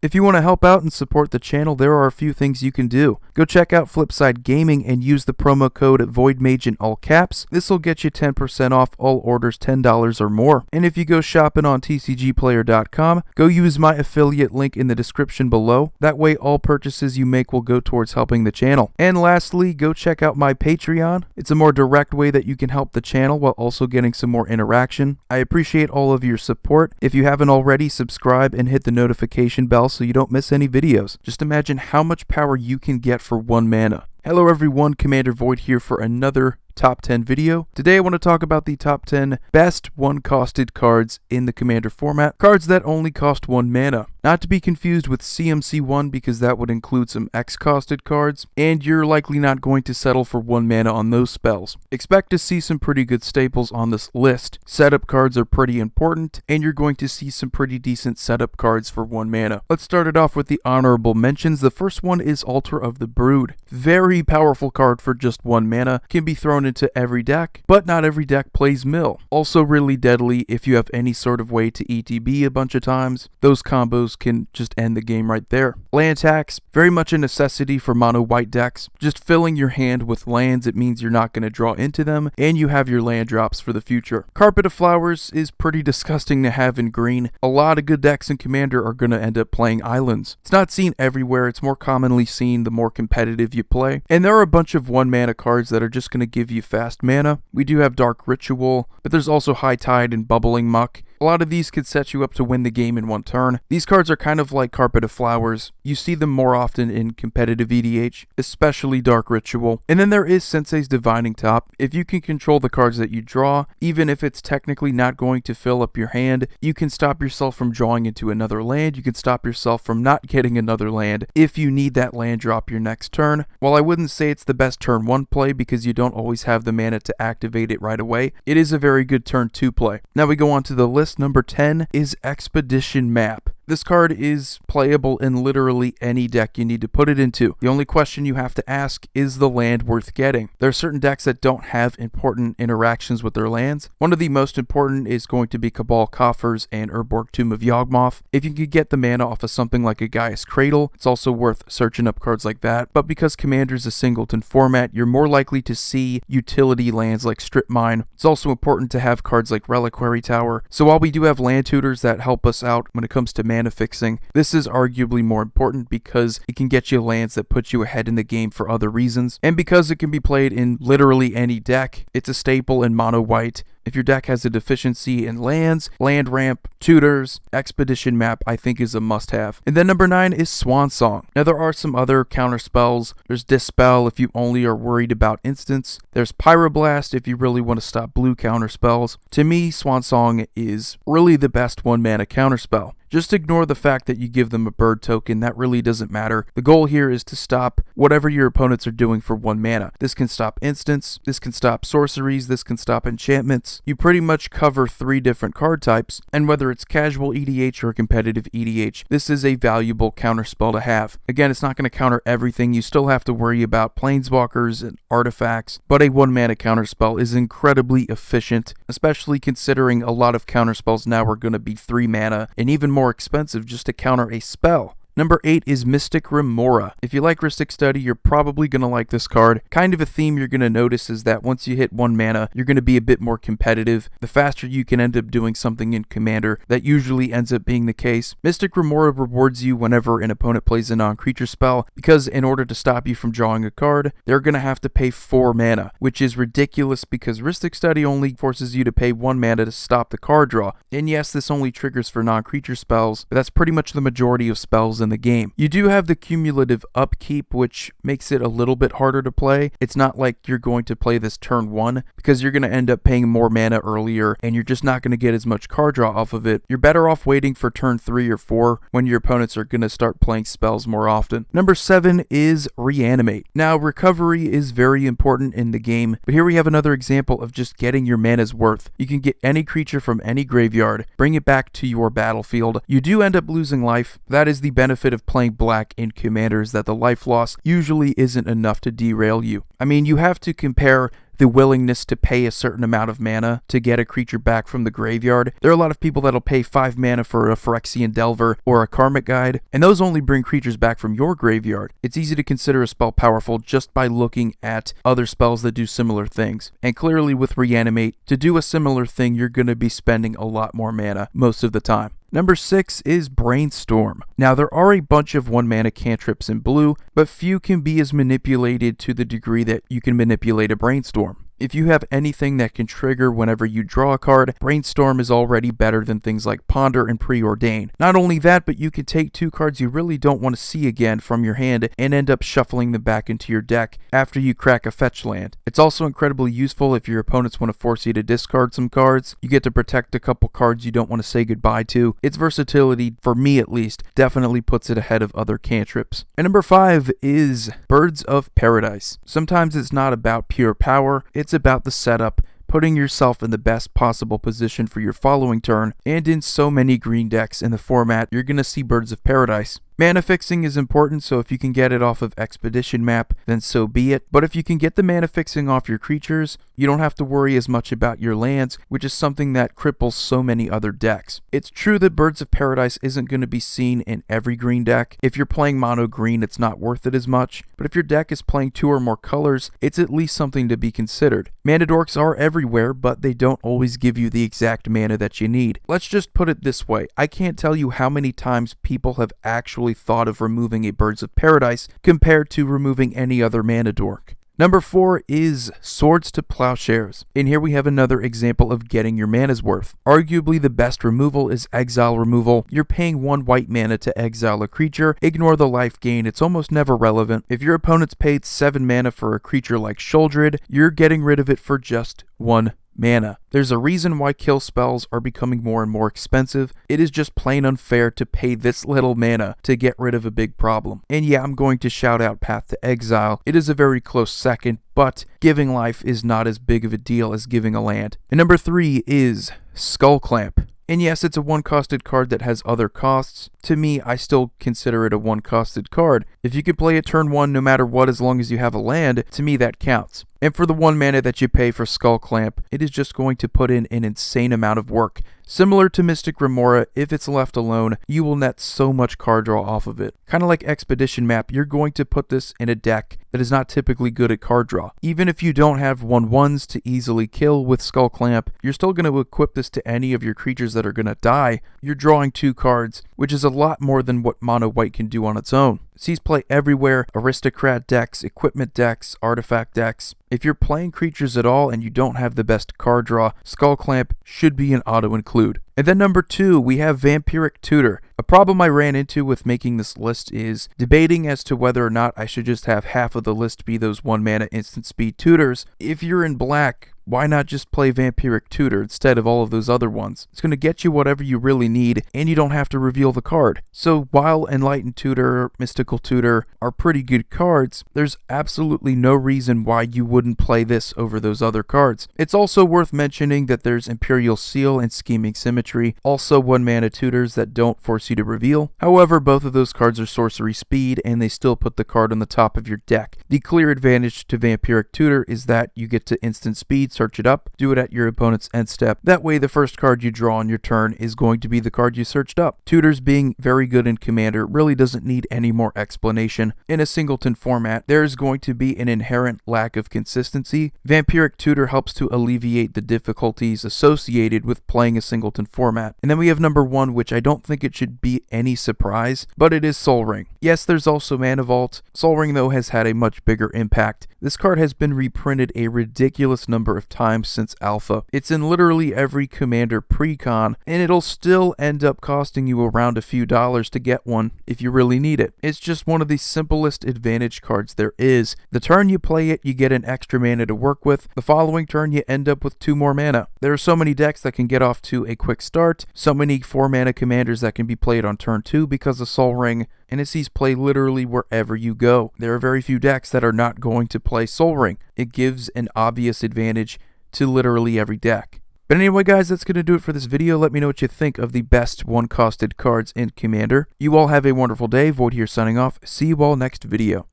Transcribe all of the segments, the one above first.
If you want to help out and support the channel, there are a few things you can do. Go check out Flipside Gaming and use the promo code VOIDMAGE in all caps. This will get you 10% off all orders $10 or more. And if you go shopping on tcgplayer.com, go use my affiliate link in the description below. That way all purchases you make will go towards helping the channel. And lastly, go check out my Patreon. It's a more direct way that you can help the channel while also getting some more interaction. I appreciate all of your support. If you haven't already, subscribe and hit the notification bell so you don't miss any videos. Just imagine how much power you can get for 1 mana. Hello everyone, Commander Void here for another top 10 video. Today I want to talk about the top 10 best one-costed cards in the Commander format. Cards that only cost 1 mana. Not to be confused with CMC1 because that would include some X-costed cards, and you're likely not going to settle for 1 mana on those spells. Expect to see some pretty good staples on this list. Setup cards are pretty important, and you're going to see some pretty decent setup cards for 1 mana. Let's start it off with the honorable mentions. The first one is Altar of the Brood. Very powerful card for just 1 mana, can be thrown into every deck, but not every deck plays mill. Also really deadly if you have any sort of way to ETB a bunch of times. Those combos can just end the game right there. Land tax, very much a necessity for mono white decks. Just filling your hand with lands, it means you're not going to draw into them, and you have your land drops for the future. Carpet of Flowers is pretty disgusting to have in green. A lot of good decks in Commander are going to end up playing islands. It's not seen everywhere, it's more commonly seen the more competitive you play. And there are a bunch of 1 mana cards that are just going to give you fast mana. We do have Dark Ritual, but there's also High Tide and Bubbling Muck. A lot of these could set you up to win the game in 1 turn. These cards are kind of like Carpet of Flowers. You see them more often in competitive EDH, especially Dark Ritual. And then there is Sensei's Divining Top. If you can control the cards that you draw, even if it's technically not going to fill up your hand, you can stop yourself from drawing into another land. You can stop yourself from not getting another land if you need that land drop your next turn. While I wouldn't say it's the best turn 1 play because you don't always have the mana to activate it right away, it is a very good turn 2 play. Now we go on to the list. Number 10 is Expedition Map. This card is playable in literally any deck you need to put it into. The only question you have to ask is the land worth getting. There are certain decks that don't have important interactions with their lands. One of the most important is going to be Cabal Coffers and Urborg Tomb of Yawgmoth. If you could get the mana off of something like a Gaia's Cradle, it's also worth searching up cards like that. But because Commander is a singleton format, you're more likely to see utility lands like Strip Mine. It's also important to have cards like Reliquary Tower. So while we do have land tutors that help us out when it comes to mana fixing, this is arguably more important because it can get you lands that put you ahead in the game for other reasons, and because it can be played in literally any deck, it's a staple in mono white. If your deck has a deficiency in lands, land ramp, tutors, Expedition Map I think is a must-have. And then number 9 is Swansong. Now there are some other counter spells. There's Dispel if you only are worried about instants. There's Pyroblast if you really want to stop blue counter spells. To me, Swansong is really the best 1 mana counter spell. Just ignore the fact that you give them a bird token, that really doesn't matter. The goal here is to stop whatever your opponents are doing for 1 mana. This can stop instants, this can stop sorceries, this can stop enchantments. You pretty much cover 3 different card types, and whether it's casual EDH or competitive EDH, this is a valuable counterspell to have. Again, it's not going to counter everything, you still have to worry about planeswalkers and artifacts, but a 1 mana counterspell is incredibly efficient, especially considering a lot of counterspells now are going to be 3 mana, and even more expensive just to counter a spell. Number 8 is Mystic Remora. If you like Rhystic Study, you're probably going to like this card. Kind of a theme you're going to notice is that once you hit 1 mana, you're going to be a bit more competitive. The faster you can end up doing something in Commander, that usually ends up being the case. Mystic Remora rewards you whenever an opponent plays a non-creature spell, because in order to stop you from drawing a card, they're going to have to pay 4 mana, which is ridiculous because Rhystic Study only forces you to pay 1 mana to stop the card draw. And yes, this only triggers for non-creature spells, but that's pretty much the majority of spells in the game. You do have the cumulative upkeep, which makes it a little bit harder to play. It's not like you're going to play this turn 1 because you're going to end up paying more mana earlier and you're just not going to get as much card draw off of it. You're better off waiting for turn 3 or 4 when your opponents are going to start playing spells more often. Number 7 is Reanimate. Now, recovery is very important in the game, but here we have another example of just getting your mana's worth. You can get any creature from any graveyard, bring it back to your battlefield. You do end up losing life. That is the benefit benefit of playing black in Commander is that the life loss usually isn't enough to derail you. I mean, you have to compare the willingness to pay a certain amount of mana to get a creature back from the graveyard. There are a lot of people that'll pay 5 mana for a Phyrexian Delver or a Karmic Guide, and those only bring creatures back from your graveyard. It's easy to consider a spell powerful just by looking at other spells that do similar things. And clearly with Reanimate, to do a similar thing, you're going to be spending a lot more mana most of the time. Number 6 is Brainstorm. Now, there are a bunch of 1-mana cantrips in blue, but few can be as manipulated to the degree that you can manipulate a Brainstorm. If you have anything that can trigger whenever you draw a card, Brainstorm is already better than things like Ponder and Preordain. Not only that, but you can take 2 cards you really don't want to see again from your hand and end up shuffling them back into your deck after you crack a fetch land. It's also incredibly useful if your opponents want to force you to discard some cards. You get to protect a couple cards you don't want to say goodbye to. Its versatility, for me at least, definitely puts it ahead of other cantrips. And number 5 is Birds of Paradise. Sometimes it's not about pure power, it's about the setup, putting yourself in the best possible position for your following turn, and in so many green decks in the format, you're going to see Birds of Paradise. Mana fixing is important, so if you can get it off of Expedition Map, then so be it. But if you can get the mana fixing off your creatures, you don't have to worry as much about your lands, which is something that cripples so many other decks. It's true that Birds of Paradise isn't going to be seen in every green deck. If you're playing mono green, it's not worth it as much. But if your deck is playing 2 or more colors, it's at least something to be considered. Mana dorks are everywhere, but they don't always give you the exact mana that you need. Let's just put it this way. I can't tell you how many times people have actually thought of removing a Birds of Paradise compared to removing any other mana dork. Number 4 is Swords to Plowshares. And here we have another example of getting your mana's worth. Arguably the best removal is exile removal. You're paying 1 white mana to exile a creature. Ignore the life gain, it's almost never relevant. If your opponent's paid 7 mana for a creature like Shuldred, you're getting rid of it for just 1 mana. There's a reason why kill spells are becoming more and more expensive. It is just plain unfair to pay this little mana to get rid of a big problem. And yeah, I'm going to shout out Path to Exile. It is a very close second, but giving life is not as big of a deal as giving a land. And number 3 is Skull Clamp. And yes, it's a 1-costed card that has other costs. To me, I still consider it a 1-costed card. If you can play it turn 1 no matter what as long as you have a land, to me that counts. And for the 1 mana that you pay for Skull Clamp, it is just going to put in an insane amount of work. Similar to Mystic Remora, if it's left alone, you will net so much card draw off of it. Kind of like Expedition Map, you're going to put this in a deck that is not typically good at card draw. Even if you don't have 1/1s to easily kill with Skull Clamp, you're still going to equip this to any of your creatures that are going to die. You're drawing 2 cards, which is a lot more than what mono white can do on its own. Sees play everywhere, aristocrat decks, equipment decks, artifact decks. If you're playing creatures at all and you don't have the best card draw, Skull Clamp should be an auto-include. And then number 2, we have Vampiric Tutor. A problem I ran into with making this list is debating as to whether or not I should just have half of the list be those 1-mana instant speed tutors. If you're in black, why not just play Vampiric Tutor instead of all of those other ones? It's going to get you whatever you really need, and you don't have to reveal the card. So while Enlightened Tutor, Mystical Tutor are pretty good cards, there's absolutely no reason why you wouldn't play this over those other cards. It's also worth mentioning that there's Imperial Seal and Scheming Symmetry, also 1-mana tutors that don't force you to reveal. However, both of those cards are sorcery speed, and they still put the card on the top of your deck. The clear advantage to Vampiric Tutor is that you get to instant speed, search it up, do it at your opponent's end step. That way the first card you draw on your turn is going to be the card you searched up. Tutors being very good in Commander really doesn't need any more explanation. In a singleton format, there is going to be an inherent lack of consistency. Vampiric Tutor helps to alleviate the difficulties associated with playing a singleton format. And then we have number 1, which I don't think it should be any surprise, but it is Sol Ring. Yes, there's also Mana Vault. Sol Ring though has had a much bigger impact. This card has been reprinted a ridiculous number of times since Alpha. It's in literally every Commander pre-con, and it'll still end up costing you around a few dollars to get one if you really need it. It's just one of the simplest advantage cards there is. The turn you play it, you get an extra mana to work with. The following turn, you end up with 2 more mana. There are so many decks that can get off to a quick start, so many 4-mana commanders that can be played on turn 2 because of Sol Ring, and it sees play literally wherever you go. There are very few decks that are not going to play Sol Ring. It gives an obvious advantage to literally every deck. But anyway guys, that's going to do it for this video. Let me know what you think of the best one-costed cards in Commander. You all have a wonderful day. Void here signing off. See you all next video.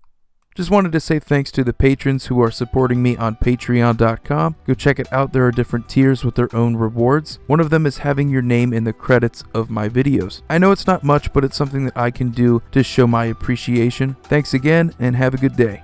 Just wanted to say thanks to the patrons who are supporting me on patreon.com. Go check it out. There are different tiers with their own rewards. One of them is having your name in the credits of my videos. I know it's not much, but it's something that I can do to show my appreciation. Thanks again, and have a good day.